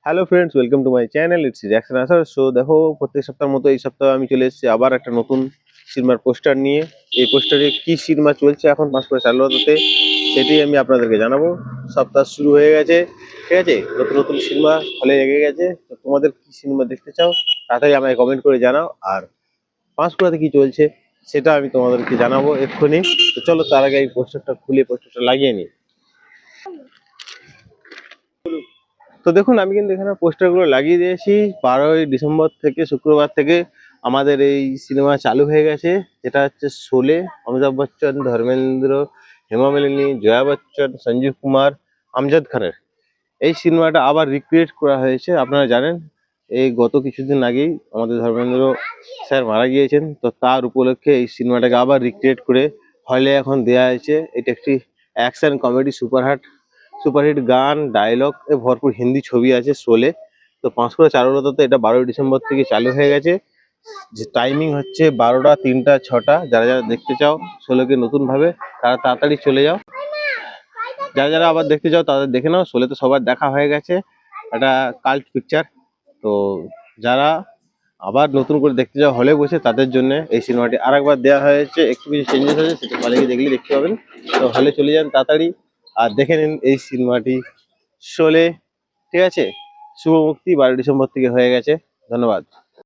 Hello friends, welcome to my channel. It's reaction আসার। So দেখো, প্রত্যেক সপ্তাহের মতো এই সপ্তাহে আমি চলে এসেছি আবার একটা নতুন সিনেমার পোস্টার নিয়ে। এই পোস্টারে কি সিনেমা চলছে এখন পাঁশকুড়া চারুলতাতে সেটাই আমি আপনাদেরকে জানাবো। সপ্তাহ শুরু হয়ে গেছে, ঠিক আছে? নতুন নতুন সিনেমা হলে লেগে গেছে। তো তোমাদের কি সিনেমা দেখতে চাও তাড়াতাড়ি আমায় কমেন্ট করে জানাও। আর পাঁশকুড়াতে কি চলছে সেটা আমি তোমাদেরকে জানাবো এক্ষুনি। তো চলো, তার আগে এই পোস্টারটা খুলে পোস্টারটা লাগিয়ে নিই। তো দেখুন, আমি কিন্তু এখানে পোস্টারগুলো লাগিয়ে দিয়েছি। 12ই ডিসেম্বর থেকে, শুক্রবার থেকে আমাদের এই সিনেমা চালু হয়ে গেছে, যেটা হচ্ছে শোলে। অমিতাভ বচ্চন, ধর্মেন্দ্র, হেমা মালিনী, জয়া বচ্চন, সঞ্জীব কুমার, আমজাদ খানের এই সিনেমাটা আবার রিক্রিয়েট করা হয়েছে। আপনারা জানেন, এই গত কিছুদিন আগেই আমাদের ধর্মেন্দ্র স্যার মারা গিয়েছেন। তো তার উপলক্ষে এই সিনেমাটাকে আবার রিক্রিয়েট করে হলে এখন দেয়া হয়েছে। এটা একটি অ্যাকশন কমেডি সুপারহিট গান, ডায়লগ এ ভরপুর হিন্দি ছবি আছে শোলে। তো পাঁশকুড়া চারুলতাতে এটা 12ই ডিসেম্বর থেকে চালু হয়ে গেছে। যে টাইমিং হচ্ছে 12টা, 3টা, 6টা। যারা যারা দেখতে চাও শোলেকে নতুন ভাবে, তারা তাড়াতাড়ি চলে যাও। যারা যারা আবার দেখতে চাও তাদের দেখে নাও। শোলে তো সবার দেখা হয়ে গেছে, একটা কাল্ট পিকচার। তো যারা আবার নতুন করে দেখতে যাও হলে বসে, তাদের জন্য এই সিনেমাটি আরেকবার দেওয়া হয়েছে। একটু কিছু চেঞ্জেস হয়েছে, সেটা হলে গিয়ে দেখলে দেখতে পাবেন। তো হলে চলে যান তাড়াতাড়ি আর দেখে নিন এই সিনেমাটি শোলে, ঠিক আছে? শুভ মুক্তি 12ই ডিসেম্বর থেকে হয়ে গেছে। ধন্যবাদ।